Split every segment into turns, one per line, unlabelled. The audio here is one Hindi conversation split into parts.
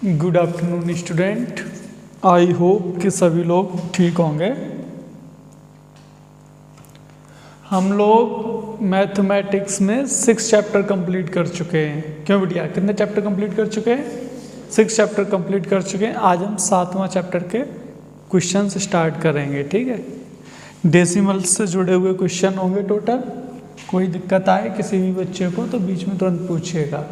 Good afternoon student. I hope कि सभी लोग ठीक होंगे। हम लोग मैथमेटिक्स में 6 चैप्टर कंप्लीट कर चुके हैं। क्यों बिटिया, कितने चैप्टर कंप्लीट कर चुके हैं? 6 चैप्टर कंप्लीट कर चुके हैं। आज हम 7वां चैप्टर के क्वेश्चंस स्टार्ट करेंगे। ठीक है, डेसिमल से जुड़े हुए क्वेश्चन होंगे टोटल। कोई दिक्कत आए किसी भी बच्चे को तो बीच में तुरंत पूछिएगा।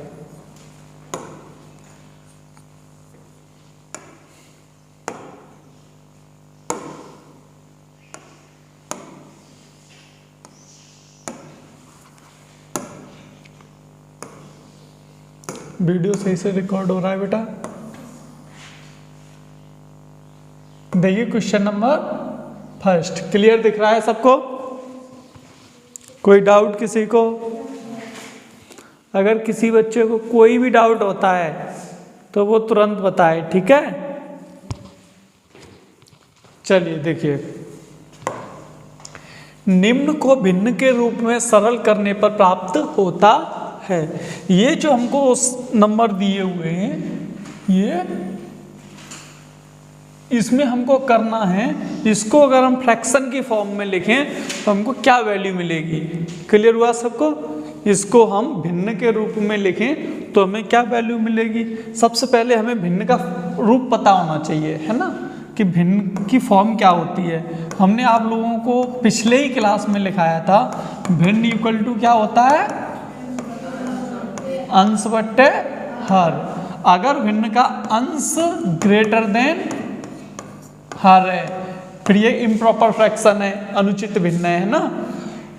वीडियो सही से रिकॉर्ड हो रहा है बेटा? देखिए क्वेश्चन नंबर फर्स्ट क्लियर दिख रहा है सबको? कोई डाउट किसी को? अगर किसी बच्चे को कोई भी डाउट होता है तो वो तुरंत बताए, ठीक है? चलिए देखिए, निम्न को भिन्न के रूप में सरल करने पर प्राप्त होता है। ये जो हमको नंबर दिए हुए हैं, ये इसमें हमको करना है, इसको अगर हम फ्रैक्शन की फॉर्म में लिखें तो हमको क्या वैल्यू मिलेगी? क्लियर हुआ सबको? इसको हम भिन्न के रूप में लिखें तो हमें क्या वैल्यू मिलेगी? सबसे पहले हमें भिन्न का रूप पता होना चाहिए, है ना, कि भिन्न की फॉर्म क्या होती है। हमने आप लोगों को पिछले ही क्लास में लिखाया था, भिन्न इक्वल टू क्या होता है? अंश बट्टे हर। अगर भिन्न का अंश ग्रेटर देन हर है फिर ये इम्प्रॉपर फ्रैक्शन है, अनुचित भिन्न है ना।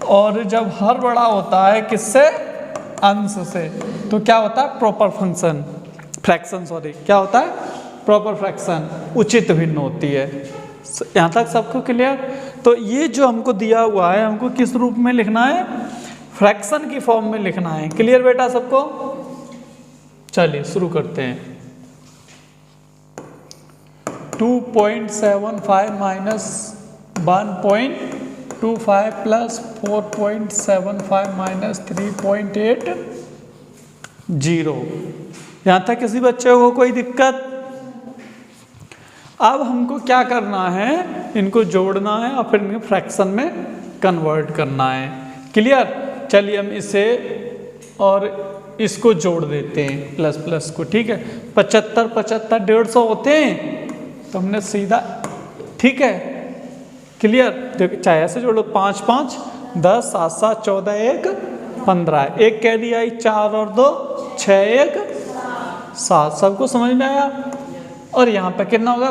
और जब हर बड़ा होता है किससे? अंश से, तो क्या होता है? प्रॉपर फंक्शन फ्रैक्शन, सॉरी, क्या होता है? प्रॉपर फ्रैक्शन, उचित भिन्न होती है। यहाँ तक सबको क्लियर? तो ये जो हमको दिया हुआ है, हमको किस रूप में लिखना है? फ्रैक्शन की फॉर्म में लिखना है। क्लियर बेटा सबको? चलिए शुरू करते हैं। 2.75 माइनस 1.25 प्लस 4.75 माइनस 3.80। यहाँ तक किसी बच्चे को कोई दिक्कत? अब हमको क्या करना है? इनको जोड़ना है और फिर इनको फ्रैक्शन में कन्वर्ट करना है। क्लियर? चलिए हम इसे और इसको जोड़ देते हैं, प्लस प्लस को। ठीक है, 75 75 150 होते हैं तो हमने सीधा, ठीक है, क्लियर? देखो चाहे ऐसे जोड़ो, 5 5 10 7 7 14 1 15, एक कैरी आई 4 और 2 6 1 7। सबको समझ में आया? और यहाँ पे कितना होगा?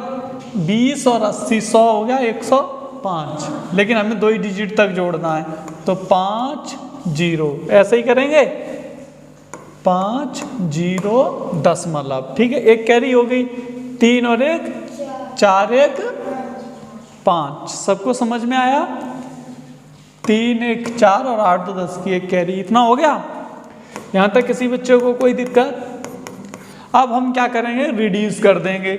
20 और 80 100 हो गया 105। लेकिन हमें 2 ही डिजिट तक जोड़ना है तो 5 0 ऐसे ही करेंगे, 5 0 दशमलव। ठीक है, एक कैरी हो गई, 3 और 1 4 1 5। सबको समझ में आया? 3 1 4 और 8 2 10 की एक कैरी, इतना हो गया। यहाँ तक किसी बच्चे को कोई दिक्कत? अब हम क्या करेंगे? रिड्यूस कर देंगे।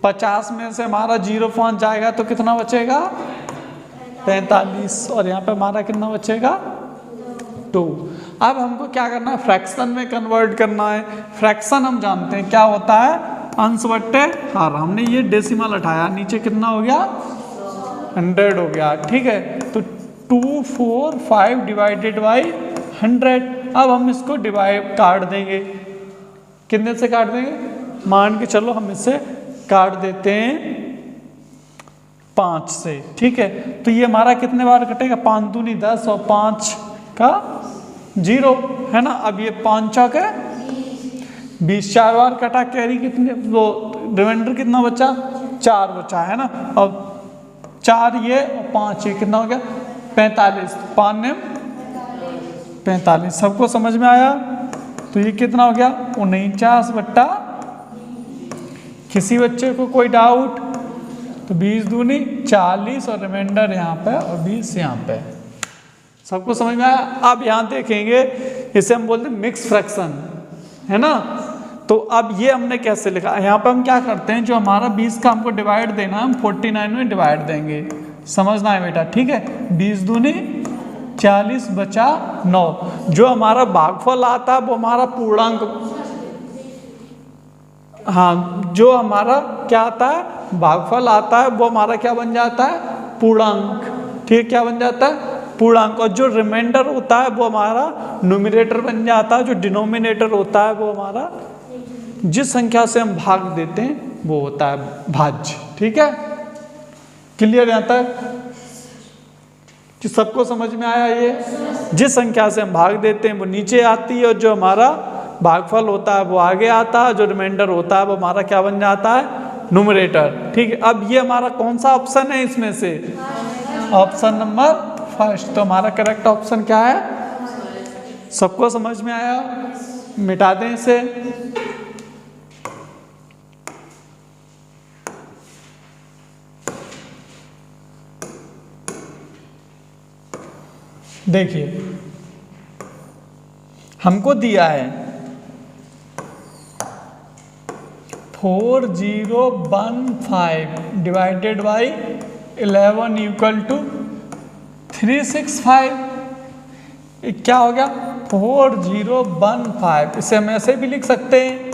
50 में से हमारा 0.5 जाएगा तो कितना बचेगा? 45। और यहाँ पे हमारा कितना बचेगा? 2। अब हमको क्या करना है? फ्रैक्शन में कन्वर्ट करना है। फ्रैक्शन हम जानते हैं क्या होता है? अंश बट्टे हर। हमने ये डेसिमल हटाया, नीचे कितना हो गया? 100 हो गया। ठीक है, तो 245 डिवाइडेड बाई 100। अब हम इसको डिवाइड काट देंगे। कितने से काट देंगे? मान के चलो हम इससे काट देते हैं 5 से। ठीक है, तो ये हमारा कितने बार कटेगा? 5 दूनी 10 और 5 का 0, है ना। अब ये 5 चौके 20, 4 बार कटा। कैरी कितने, वो रिमाइंडर कितना बचा? 4 बचा, है ना। अब 4 ये और 5 ये, कितना हो गया? 45। 5 ने 45। सबको समझ में आया? तो ये कितना हो गया? 49 बट्टा। किसी बच्चे को कोई डाउट? तो 20 दूनी 40 और रिमाइंडर यहाँ पे और 20 यहाँ पे। सबको समझ में आया? अब यहाँ देखेंगे, इसे हम बोलते हैं मिक्स फ्रैक्शन, है ना। तो अब ये हमने कैसे लिखा? यहाँ पे हम क्या करते हैं, जो हमारा 20 का हमको डिवाइड देना है, हम 49 में डिवाइड देंगे। समझना है बेटा? ठीक है, 20 दूनी 40 बचा 9। जो हमारा भागफल आता है वो हमारा पूर्णांक हाँ, जो हमारा क्या आता है, भागफल आता है, वो हमारा क्या बन जाता है, पूर्णांक। ठीक है, क्या बन जाता है, पूर्णांक। और जो रिमाइंडर होता है वो हमारा न्यूमरेटर बन जाता है। जो डिनोमिनेटर होता है वो हमारा, जिस संख्या से हम भाग देते हैं वो होता है भाज्य। ठीक है, क्लियर यहाँ तक? कि सबको समझ में आया? ये जिस संख्या से हम भाग देते हैं वो नीचे आती है, और जो हमारा भागफल होता है वो आगे आता है, जो रिमाइंडर होता है वो हमारा क्या बन जाता है, न्यूमरेटर। ठीक है, अब ये हमारा कौन सा ऑप्शन है इसमें से, ऑप्शन नंबर फर्स्ट। तो हमारा करेक्ट ऑप्शन क्या है? सबको समझ में आया? मिटा दें इसे। देखिए, हमको दिया है 4015 डिवाइडेड बाई 11 इक्वल टू 365। क्या हो गया, 4015। इसे हम ऐसे भी लिख सकते हैं,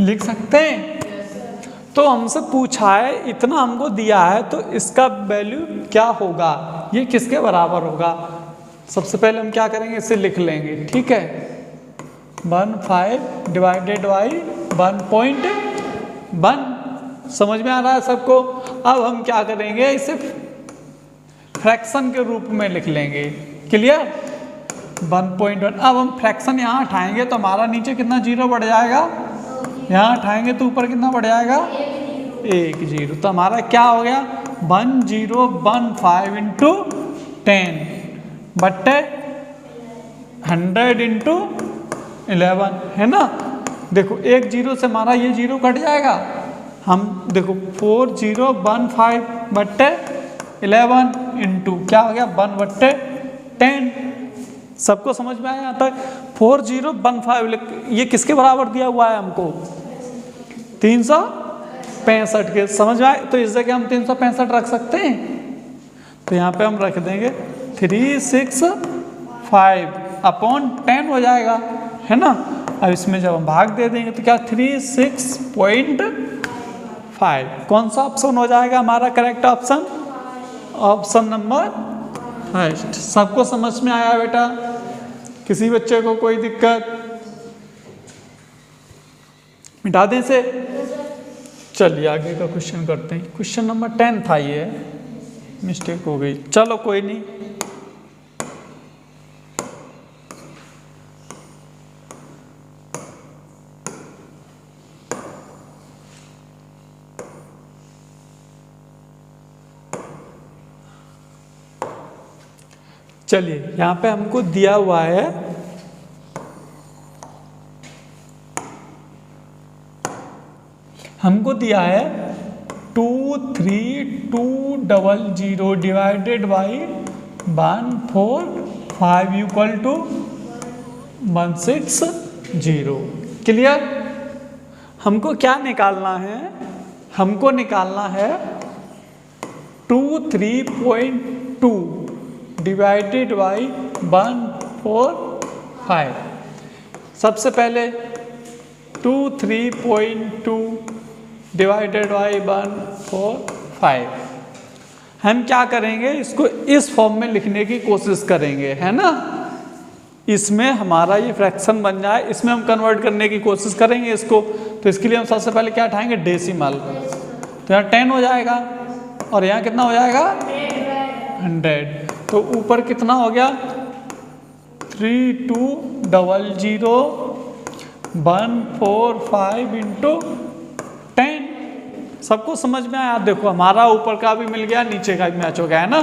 लिख सकते हैं। तो हमसे पूछा है, इतना हमको दिया है, तो इसका वैल्यू क्या होगा, ये किसके बराबर होगा। सबसे पहले हम क्या करेंगे, इसे लिख लेंगे। ठीक है, 15 डिवाइडेड बाई 1.1। समझ में आ रहा है सबको? अब हम क्या करेंगे, इसे फ्रैक्शन के रूप में लिख लेंगे। क्लियर? 1.1। अब हम फ्रैक्शन यहाँ उठाएंगे तो हमारा नीचे कितना जीरो बढ़ जाएगा, यहाँ उठाएंगे तो ऊपर कितना बढ़ जाएगा, 1 जीरो। तो हमारा क्या हो गया, 1015 इंटू 10 बट्टे 100 इंटू 11, है ना। देखो, एक जीरो से हमारा ये जीरो कट जाएगा। हम देखो 4015 बट्टे 11 इंटू क्या हो गया, 1/10। सबको समझ में आया यहाँ तक? 4015 ये किसके बराबर दिया हुआ है हमको, 365 के। समझ में आए? तो इस जगह हम 365 रख सकते हैं। तो यहाँ पे हम रख देंगे 365/10 हो जाएगा, है ना। अब इसमें जब हम भाग दे देंगे तो क्या 36.5। कौन सा ऑप्शन हो जाएगा हमारा correct option, option number first. सबको समझ में आया बेटा? किसी बच्चे को कोई दिक्कत? मिटा दें से। चलिए आगे का क्वेश्चन करते हैं। क्वेश्चन नंबर 10 था, ये मिस्टेक हो गई, चलो कोई नहीं। चलिए, यहाँ पे हमको दिया हुआ है हमको दिया है 23200 divided by 145 equal to 160। Clear? हमको क्या निकालना है, हमको निकालना है 23.2 डिवाइडेड बाई 145। सबसे पहले 23.2 डिवाइडेड बाई 145 हम क्या करेंगे, इसको इस फॉर्म में लिखने की कोशिश करेंगे, है ना। इसमें हमारा ये फ्रैक्शन बन जाए, इसमें हम कन्वर्ट करने की कोशिश करेंगे इसको। तो इसके लिए हम सबसे पहले क्या उठाएंगे, डेसिमल। तो यहाँ 10 हो जाएगा और यहाँ कितना हो जाएगा, 100। तो ऊपर कितना हो गया, 3200 145 इंटू 10। सबको समझ में आया? देखो, हमारा ऊपर का भी मिल गया, नीचे का भी मैच हो गया, है ना।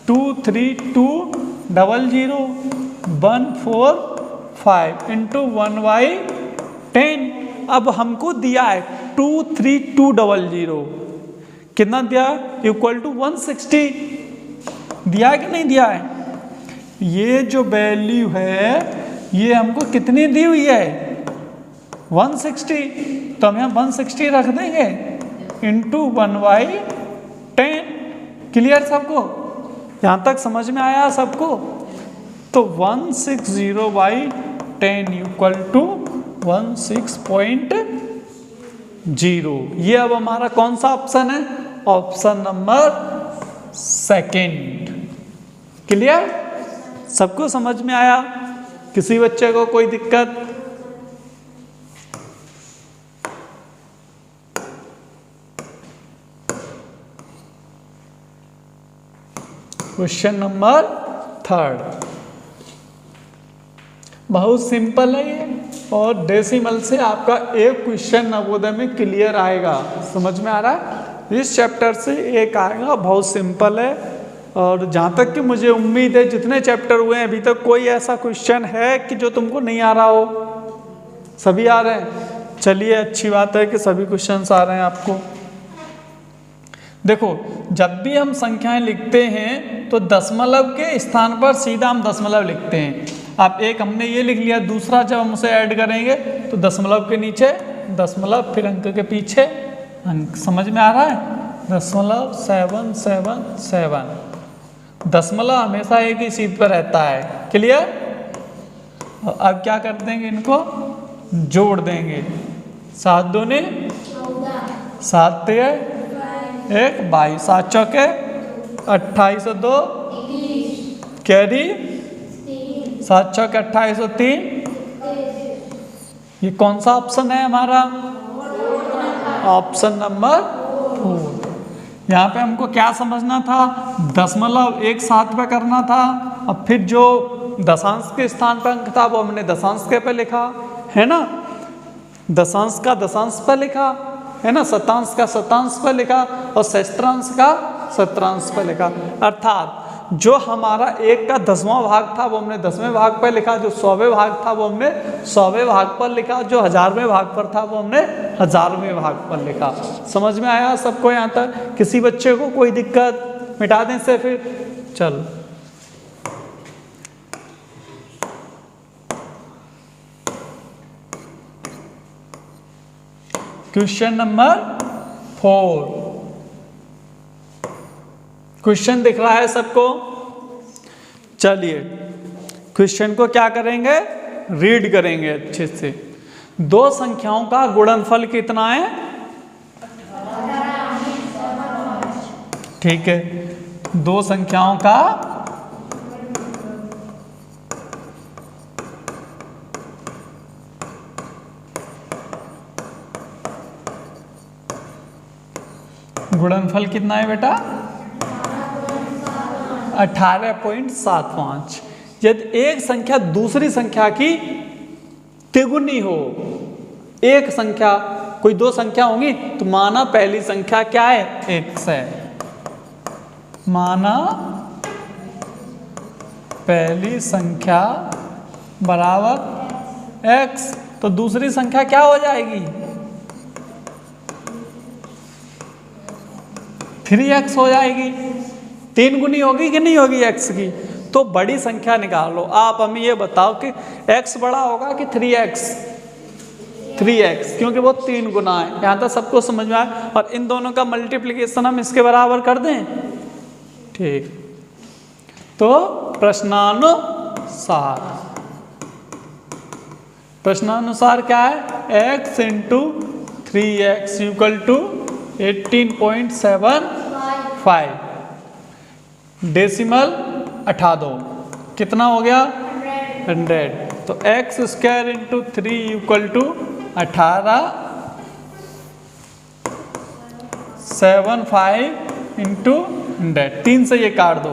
23200 145 इंटू 1/10। अब हमको दिया है 23200, कितना दिया, इक्वल टू 160 दिया है कि नहीं दिया है। ये जो वैल्यू है ये हमको कितनी दी हुई है, 160। तो हम यहाँ 160 रख देंगे इंटू 1/10। क्लियर सबको? यहाँ तक समझ में आया सबको? तो 160/10 इक्वल टू 16.0। ये अब हमारा कौन सा ऑप्शन है? Option number second. क्लियर? सबको समझ में आया? किसी बच्चे को कोई दिक्कत? क्वेश्चन नंबर थर्ड बहुत सिंपल है ये, और डेसिमल से आपका एक क्वेश्चन नवोदय में क्लियर आएगा। समझ में आ रहा है? इस चैप्टर से एक आएगा, बहुत सिंपल है। और जहाँ तक कि मुझे उम्मीद है जितने चैप्टर हुए हैं अभी तक कोई ऐसा क्वेश्चन है कि जो तुमको नहीं आ रहा हो? सभी आ रहे हैं? चलिए, अच्छी बात है कि सभी क्वेश्चंस आ रहे हैं आपको। देखो, जब भी हम संख्याएं लिखते हैं तो दशमलव के स्थान पर सीधा हम दशमलव लिखते हैं। आप एक हमने ये लिख लिया, दूसरा जब हम उसे ऐड करेंगे तो दशमलव के नीचे दशमलव, फिर अंक के पीछे अंक। समझ में आ रहा है? 0.777। दशमलव हमेशा एक ही सीध पर रहता है। क्लियर? अब क्या कर देंगे? इनको जोड़ देंगे। 7 दूनी 7 1 22, 7 चौके 28 और 2 कैरी 7 चौके 28 और 3। ये कौन सा ऑप्शन है हमारा? Option number 4। यहाँ पे हमको क्या समझना था? दशमलव एक साथ पे करना था, और फिर जो दशांश के स्थान पर अंक था वो हमने दशांश के पे लिखा है ना, दशांश का दशांश पर लिखा है ना, शतांश का शतांश पर लिखा, और सहस्त्रांश का सहस्त्रांश पर लिखा। अर्थात जो हमारा 1 का 10वां भाग था वो हमने 10वें भाग पर लिखा, जो 100वें भाग था वो हमने 100वें भाग पर लिखा, जो 1000वें भाग पर था वो हमने 1000वें भाग पर लिखा। समझ में आया सबको यहाँ तक? किसी बच्चे को कोई दिक्कत? मिटा दें से फिर। चल, क्वेश्चन नंबर 4। क्वेश्चन दिख रहा है सबको? चलिए, क्वेश्चन को क्या करेंगे? रीड करेंगे अच्छे से। दो संख्याओं का गुणनफल कितना है? ठीक है, दो संख्याओं का गुणनफल कितना है बेटा? 18.75। यदि एक संख्या दूसरी संख्या की तिगुनी हो, एक संख्या, कोई दो संख्या होंगी तो माना पहली संख्या क्या है? x है। माना पहली संख्या बराबर x, तो दूसरी संख्या क्या हो जाएगी? 3x हो जाएगी। 3 गुनी होगी कि नहीं होगी x की? तो बड़ी संख्या निकालो। आप हमें ये बताओ कि x बड़ा होगा कि 3x? 3x, क्योंकि वो 3 गुना है। यहाँ तक सबको समझ में आया? और इन दोनों का मल्टीप्लिकेशन हम इसके बराबर कर दें। ठीक, तो प्रश्नानुसार क्या है? x into 3x equal to 18.75। Decimal हटा दो, कितना हो गया? 100। तो x square into 3 equal to 18.75 into 100। 3 से ये काट दो,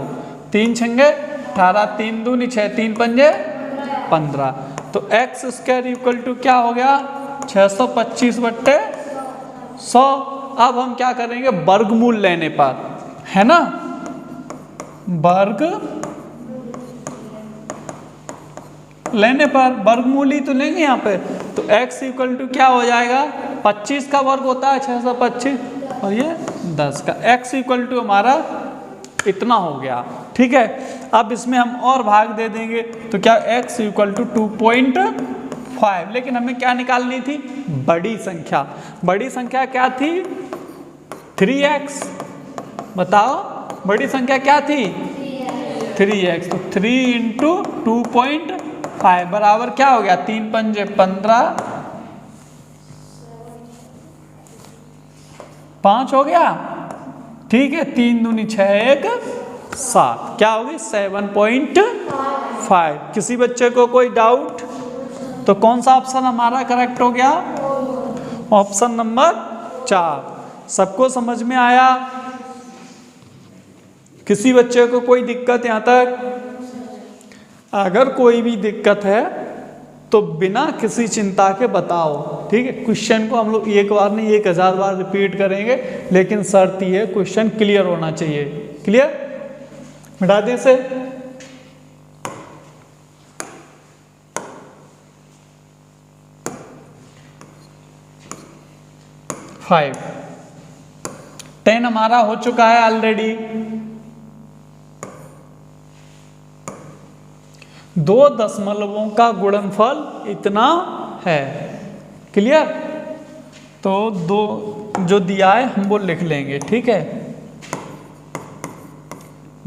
3 छंगे 18, 3 दूनी 6, 3 पंजे 15। तो एक्स स्क्वायर इक्वल टू क्या हो गया? 625/100। अब हम क्या करेंगे? वर्गमूल लेने पर, है ना, वर्ग लेने पर वर्गमूल ही तो लेंगे यहाँ पे। तो x इक्वल टू क्या हो जाएगा? 25 का वर्ग होता है 625, और ये 10 का। x इक्वल टू हमारा इतना हो गया। ठीक है, अब इसमें हम और भाग दे देंगे तो क्या? x equal to 2.5। लेकिन हमें क्या निकालनी थी? बड़ी संख्या। बड़ी संख्या क्या थी? 3x। बताओ, बड़ी संख्या क्या थी? 3x। तो 3 इंटू 2.5 बराबर क्या हो गया? 3 पंजे 15, 5 हो गया, ठीक है। 3 दूनी 6, 1 7, क्या होगी 7.5। किसी बच्चे को कोई डाउट? तो कौन सा ऑप्शन हमारा करेक्ट हो गया? Option number 4। सबको समझ में आया? किसी बच्चे को कोई दिक्कत यहाँ तक? अगर कोई भी दिक्कत है तो बिना किसी चिंता के बताओ, ठीक है। क्वेश्चन को हम लोग एक बार नहीं 1000 बार रिपीट करेंगे, लेकिन शर्त ये क्वेश्चन क्लियर होना चाहिए। क्लियर? मिटा दें इसे। फाइव 10 हमारा हो चुका है ऑलरेडी। 2 दशमलवों का गुणनफल इतना है। क्लियर? तो 2 जो दिया है हम वो लिख लेंगे, ठीक है।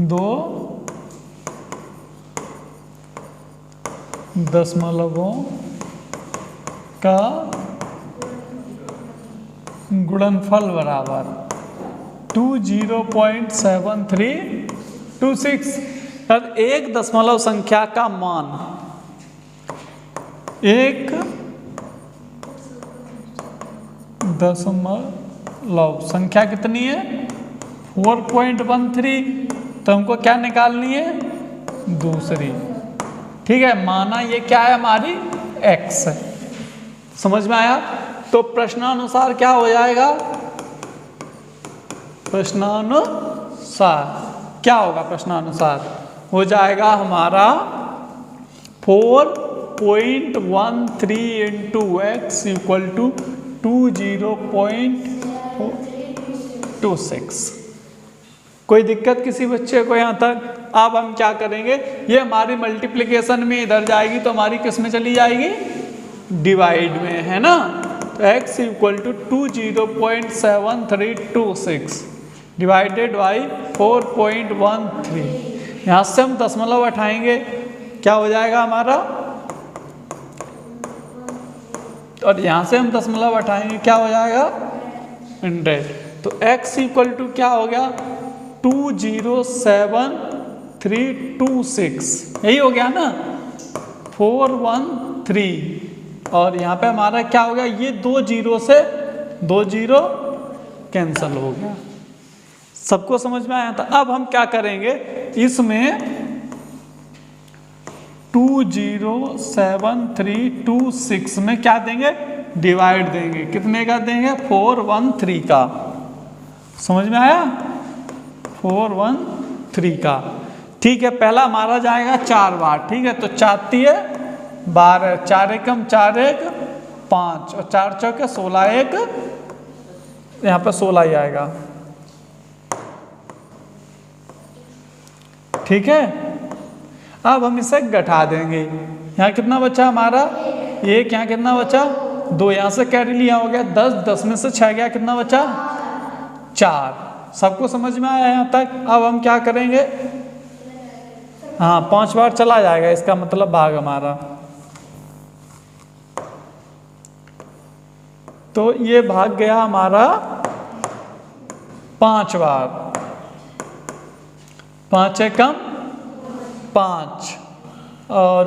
2 दशमलवों का गुणनफल बराबर 20.7326। अब एक दशमलव संख्या का मान, एक दशमलव संख्या कितनी है? 4.13। तो हमको क्या निकालनी है? दूसरी, ठीक है। माना ये क्या है? हमारी x है। समझ में आया? तो प्रश्नानुसार क्या हो जाएगा? प्रश्नानुसार क्या होगा? प्रश्नानुसार हो जाएगा हमारा 4.13 इंटू x इक्वल टू 20.26। कोई दिक्कत किसी बच्चे को यहाँ तक? अब हम क्या करेंगे, ये हमारी मल्टीप्लिकेशन में इधर जाएगी तो हमारी किस में चली जाएगी? डिवाइड में, है ना। तो x equal to 20.7326 divided by 4.13। यहाँ से हम दशमलव हटाएंगे, क्या हो जाएगा हमारा? और यहाँ से हम दशमलव हटाएंगे, क्या हो जाएगा? 100। तो x इक्वल टू क्या हो गया? 207,326, यही हो गया ना, 413। और यहाँ पे हमारा क्या हो गया? ये 2 जीरो से 2 जीरो कैंसल हो गया। सबको समझ में आया था? अब हम क्या करेंगे, इसमें 207,326 में क्या देंगे? डिवाइड देंगे। कितने का देंगे? 413 का। समझ में आया? 413 का, ठीक है। पहला हमारा जाएगा 4 बार, ठीक है। तो 4 है 12, 4 एकम 4 1 5 और 4 चौके 16 1, यहाँ पे 16 ही आएगा, ठीक है। अब हम इसे घटा देंगे। यहाँ कितना बचा हमारा? 1। यहाँ कितना बचा? 2। यहाँ से कैरी लिया हो गया 10, 10 में से 6 गया, कितना बचा? 4। सबको समझ में आया यहाँ तक? अब हम क्या करेंगे, हाँ 5 बार चला जाएगा, इसका मतलब भाग हमारा। तो ये भाग गया हमारा 5 बार, 5 एकम 5 और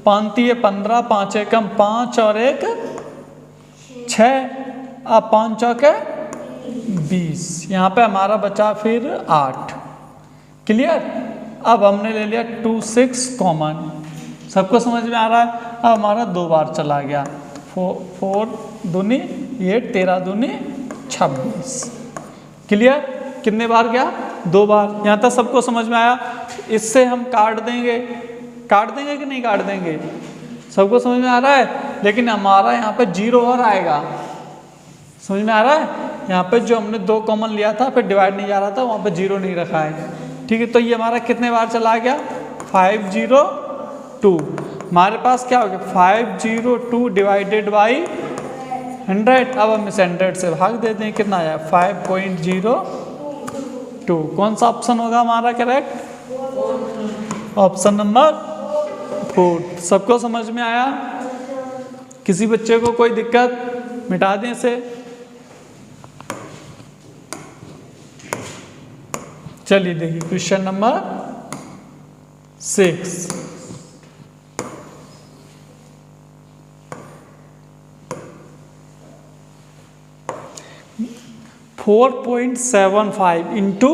5 है 15, 5 एकम 5 और 1 6, अब 5 चौके 20, यहाँ पे हमारा बचा फिर 8। क्लियर? अब हमने ले लिया 26 कॉमन। सबको समझ में आ रहा है? अब हमारा 2 बार चला गया, 4 दूनी 8, 13 दूनी 26। क्लियर? कितने बार गया? 2 बार। यहाँ तक सबको समझ में आया? इससे हम काट देंगे, काट देंगे कि नहीं काट देंगे? सबको समझ में आ रहा है? लेकिन हमारा यहाँ पे 0 और आएगा। समझ में आ रहा है? यहाँ पे जो हमने 2 कॉमन लिया था, फिर डिवाइड नहीं जा रहा था, वहाँ पे 0 नहीं रखा है, ठीक है। तो ये हमारा कितने बार चला गया? 502। हमारे पास क्या हो गया? 502 डिवाइडेड बाई 100। अब हम इस 100 से भाग देते हैं, कितना आया? 5.02। कौन सा ऑप्शन होगा हमारा करेक्ट? Option number 4। सबको समझ में आया? किसी बच्चे को कोई दिक्कत? मिटा दें इसे। चलिए देखिए question number 6। Four 4.75 into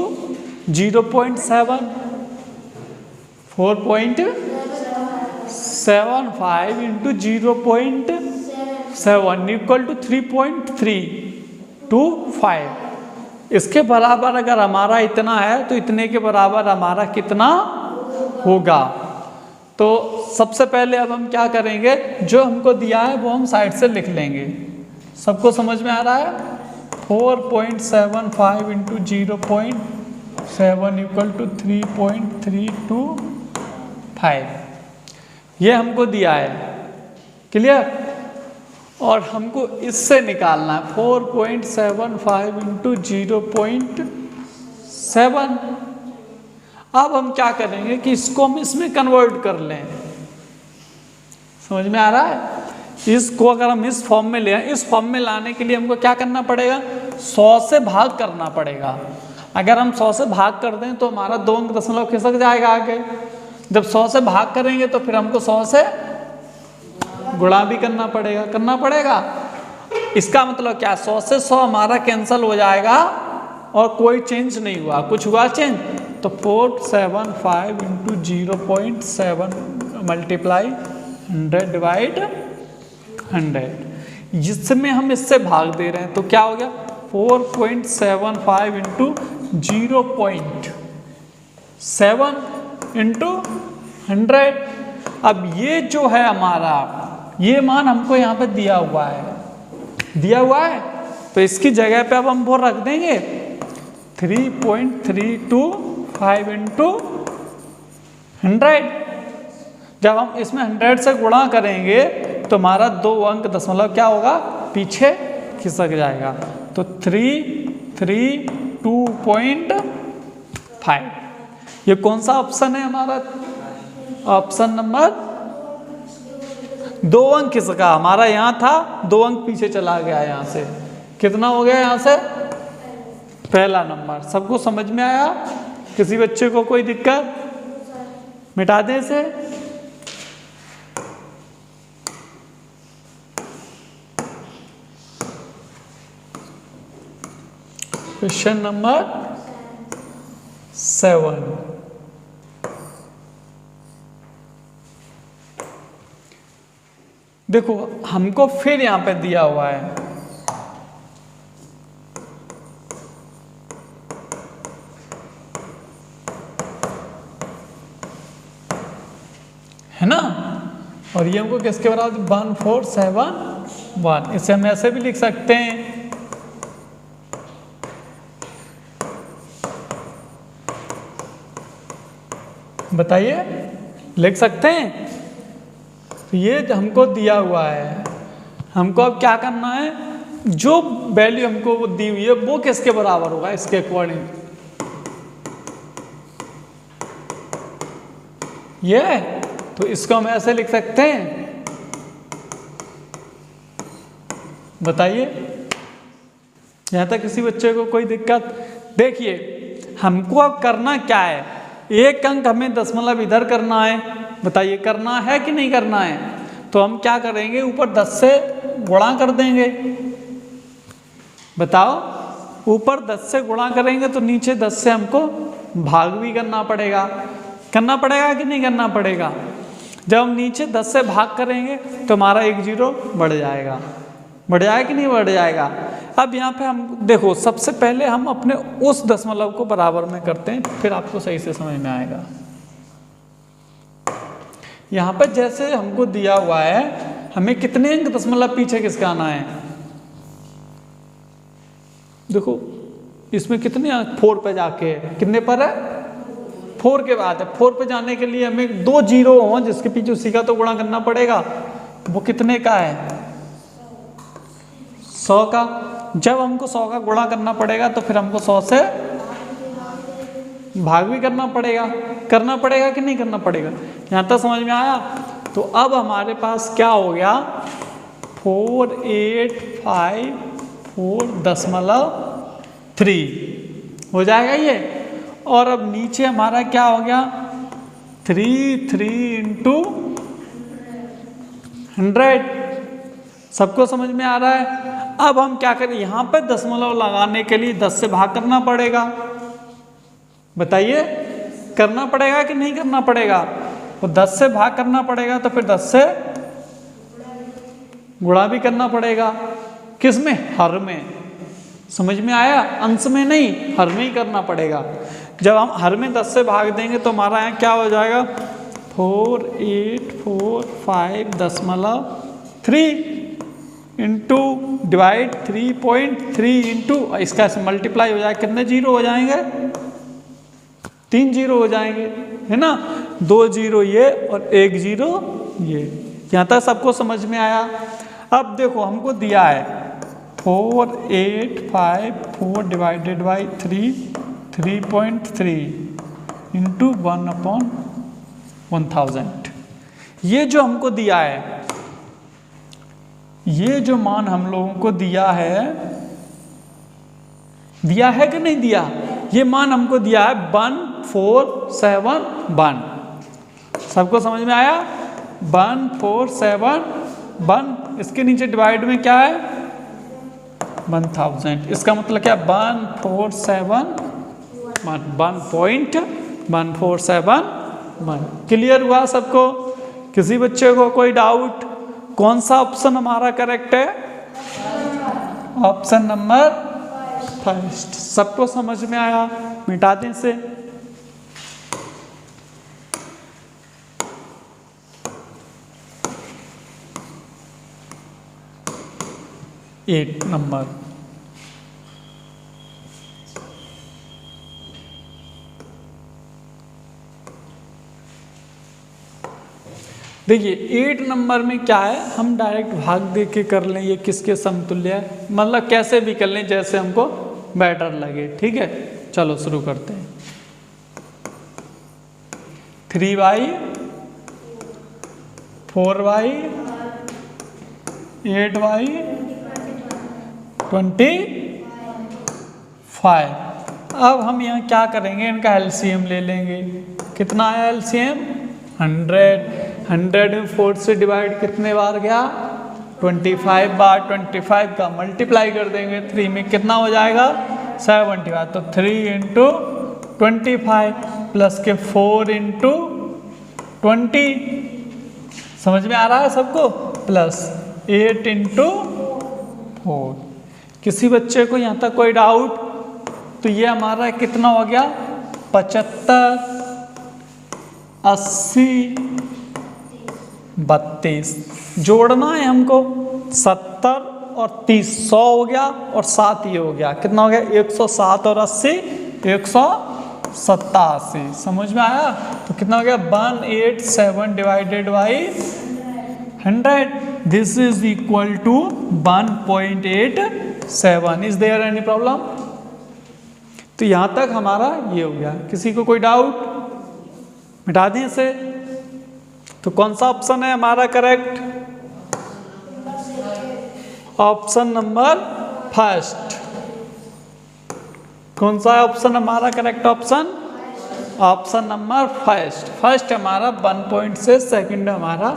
0.7, 4.75 into 0.7 equal to 3.325। इसके बराबर अगर हमारा इतना है तो इतने के बराबर हमारा कितना होगा। तो सबसे पहले अब हम क्या करेंगे, जो हमको दिया है वो हम साइड से लिख लेंगे। सबको समझ में आ रहा है? 4.75 इंटू 0.7 इक्वल टू 3.325 ये हमको दिया है। क्लियर? और हमको इससे निकालना है 4.75 इंटू 0.7। अब हम क्या करेंगे कि इसको हम इसमें कन्वर्ट कर लें। समझ में आ रहा है? इसको अगर हम इस फॉर्म में ले आए, इस फॉर्म में लाने के लिए हमको क्या करना पड़ेगा, 100 से भाग करना पड़ेगा। अगर हम 100 से भाग कर दें तो हमारा 2 अंक दशमलव खिसक जाएगा आगे। जब 100 से भाग करेंगे तो फिर हमको 100 से गुणा भी करना पड़ेगा। इसका मतलब क्या, 100 से 100 हमारा कैंसिल हो जाएगा और कोई चेंज नहीं हुआ। कुछ हुआ चेंज? तो 475 इंटू 0.7 मल्टीप्लाई 100 डिवाइड 100, जिसमें हम इससे भाग दे रहे हैं तो क्या हो गया 4.75 इंटू 0.7 इंटू 100। अब ये जो है हमारा, ये मान हमको यहाँ पे दिया हुआ है, तो इसकी जगह पे अब हम वो रख देंगे 3.325 इंटू 100। जब हम इसमें 100 से गुणा करेंगे तो हमारा 2 अंक दशमलव क्या होगा, पीछे खिसक जाएगा। तो 332.5 ये कौन सा ऑप्शन है हमारा? ऑप्शन नंबर 2 अंक खिसका हमारा, यहाँ था 2 अंक पीछे चला गया। यहाँ से कितना हो गया, यहाँ से पहला नंबर। सबको समझ में आया? किसी बच्चे को कोई दिक्कत? मिटा दें इसे। Question number 7। देखो हमको फिर यहां पे दिया हुआ है ना, और ये हमको किसके बराबर 1471। इसे हम ऐसे भी लिख सकते हैं, बताइए, लिख सकते हैं। तो ये हमको दिया हुआ है, हमको अब क्या करना है, जो वैल्यू हमको वो दी हुई है वो किसके बराबर होगा, इसके अकॉर्डिंग ये। तो इसको हम ऐसे लिख सकते हैं, बताइए। यहां तक किसी बच्चे को कोई दिक्कत? देखिए हमको अब करना क्या है, 1 अंक हमें दशमलव इधर करना है। बताइए करना है कि नहीं करना है? तो हम क्या करेंगे, ऊपर 10 से गुणा कर देंगे। बताओ, ऊपर 10 से गुणा करेंगे तो नीचे 10 से हमको भाग भी करना पड़ेगा कि नहीं करना पड़ेगा? जब हम नीचे 10 से भाग करेंगे तो हमारा 1 0 बढ़ जाएगा कि नहीं बढ़ जाएगा? अब यहाँ पे हम देखो, सबसे पहले हम अपने उस दशमलव को बराबर में करते हैं, फिर आपको सही से समझ में आएगा। यहाँ पे जैसे हमको दिया हुआ है, हमें कितने अंक दशमलव पीछे खिसकाना है? देखो इसमें कितने 4 पे जाके, कितने पर है 4 के बाद है। 4 पे जाने के लिए हमें 2 0 हो, जिसके पीछे उसी का तो गुणा करना पड़ेगा। वो कितने का है, 100 का। जब हमको 100 का गुणा करना पड़ेगा तो फिर हमको 100 से भाग भी करना पड़ेगा कि नहीं करना पड़ेगा? यहाँ तक समझ में आया? तो अब हमारे पास क्या हो गया, 4854.3 हो जाएगा ये। और अब नीचे हमारा क्या हो गया 3 इंटू 100। सबको समझ में आ रहा है। अब हम क्या करें, यहाँ पे दशमलव लगाने के लिए 10 से भाग करना पड़ेगा। बताइए करना पड़ेगा कि नहीं करना पड़ेगा? तो 10 से भाग करना पड़ेगा तो फिर 10 से गुणा भी करना पड़ेगा। किस में? हर में। समझ में आया? अंश में नहीं, हर में ही करना पड़ेगा। जब हम हर में 10 से भाग देंगे तो हमारा यहाँ क्या हो जाएगा 4845.3 इंटू डिवाइड 3.3 इंटू इसका मल्टीप्लाई हो जाएगा, कितने जीरो हो जाएंगे? 3 जीरो हो जाएंगे, है ना। 2 जीरो ये और 1 जीरो ये। यहाँ तक सबको समझ में आया? अब देखो हमको दिया है 4854 डिवाइडेड बाई 3.3 इंटू 1/1000। ये जो हमको दिया है, ये जो मान हम लोगों को दिया है कि नहीं दिया? ये मान हमको दिया है 1471। सबको समझ में आया? 1471। इसके नीचे डिवाइड में क्या है 1000। इसका मतलब क्या 1.1471। क्लियर हुआ सबको? किसी बच्चे को कोई डाउट? कौन सा ऑप्शन हमारा करेक्ट है? Option number first. सबको समझ में आया? मिटा दें से। Eight number. देखिए 8 नंबर में क्या है, हम डायरेक्ट भाग दे के कर लें ये किसके समतुल्य है, मतलब कैसे भी कर लें जैसे हमको बेटर लगे। ठीक है, चलो शुरू करते हैं। 3y 4y 8y 25। अब हम यहाँ क्या करेंगे, इनका एलसीएम ले लेंगे। कितना आया एलसीएम? 100 में 4 से डिवाइड कितने बार गया? 25 बार। 25 का मल्टीप्लाई कर देंगे 3 में, कितना हो जाएगा 75। तो 3 इंटू 25 प्लस के 4 इंटू 20। समझ में आ रहा है सबको? Plus 8 into 4। किसी बच्चे को यहाँ तक कोई डाउट? तो ये हमारा कितना हो गया 75 80 32। जोड़ना है हमको 70 और 30, 100 हो गया और 7 ये हो गया। कितना हो गया 107 और 80 187। समझ में आया? तो कितना हो गया 187 divided by 100। This is equal to 1.87। Is there any problem? तो यहां तक हमारा ये हो गया। किसी को कोई डाउट? मिटा दें इसे। तो कौन सा ऑप्शन है हमारा करेक्ट? Option number first. कौन सा ऑप्शन हमारा correct option? Option number first. First हमारा 1 पॉइंट से, सेकंड हमारा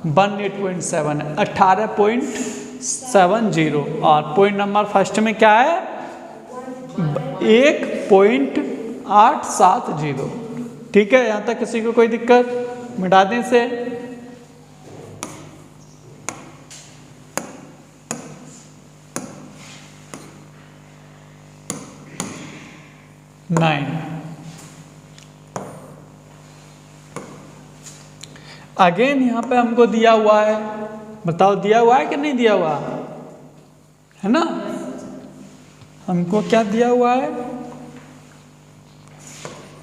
18.7 है, 18.70। और पॉइंट नंबर फर्स्ट में क्या है 1.870। ठीक है, यहां तक किसी को कोई दिक्कत? मिटा दें से। नाइन। अगेन यहां पे हमको दिया हुआ है, बताओ दिया हुआ है कि नहीं दिया हुआ है ना? हमको क्या दिया हुआ है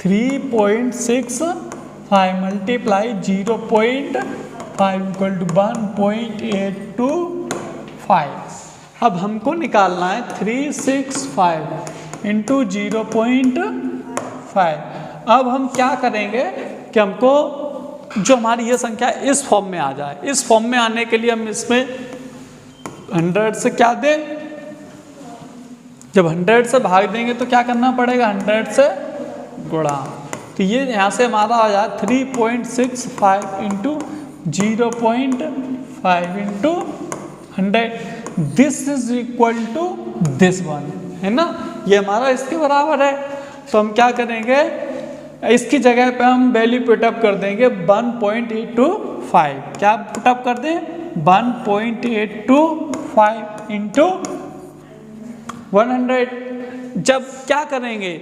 3.65 मल्टीप्लाई 0.5 इक्वल टू 1.825। अब हमको निकालना है 365 इंटू 0.5। अब हम क्या करेंगे कि हमको जो हमारी ये संख्या इस फॉर्म में आ जाए। इस फॉर्म में आने के लिए हम इसमें 100 से क्या दें, जब 100 से भाग देंगे तो क्या करना पड़ेगा 100 से गुणा, तो ये यहाँ से हमारा आ जाए 3.65 into 0.5 into 100, this is equal to this one, है ना, ये हमारा इसके बराबर है। तो हम क्या करेंगे, इसकी जगह पे हम वैल्यू पुटअप कर देंगे 1.825, क्या पुटअप कर दें 1.825 इंटू 100। जब क्या करेंगे,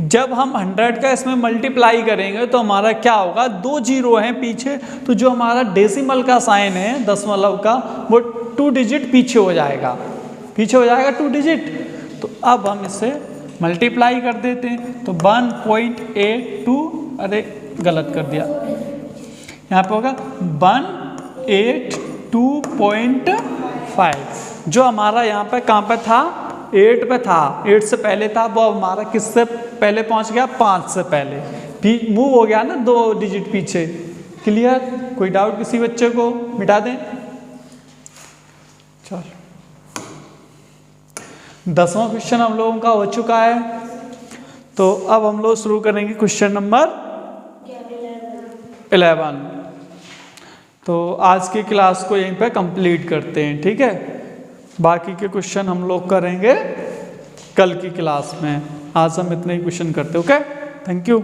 जब हम 100 का इसमें मल्टीप्लाई करेंगे तो हमारा क्या होगा, 2 जीरो हैं पीछे, तो जो हमारा डेसिमल का साइन है दशमलव का वो 2 डिजिट पीछे हो जाएगा, 2 डिजिट। तो अब हम इसे मल्टीप्लाई कर देते हैं, तो 1.82, अरे गलत कर दिया, यहाँ पे होगा 182.5, जो हमारा यहाँ पे कहाँ पे था, 8 पे था, 8 से पहले था, वो हमारा किससे पहले पहुँच गया, 5 से पहले मूव हो गया ना 2 डिजिट पीछे। क्लियर, कोई डाउट किसी बच्चे को, मिटा दें। चल 10वां क्वेश्चन हम लोगों का हो चुका है, तो अब हम लोग शुरू करेंगे क्वेश्चन नंबर 11। तो आज की क्लास को यहीं पे कंप्लीट करते हैं, ठीक है, बाकी के क्वेश्चन हम लोग करेंगे कल की क्लास में, आज हम इतने ही क्वेश्चन करते हैं। Okay, thank you.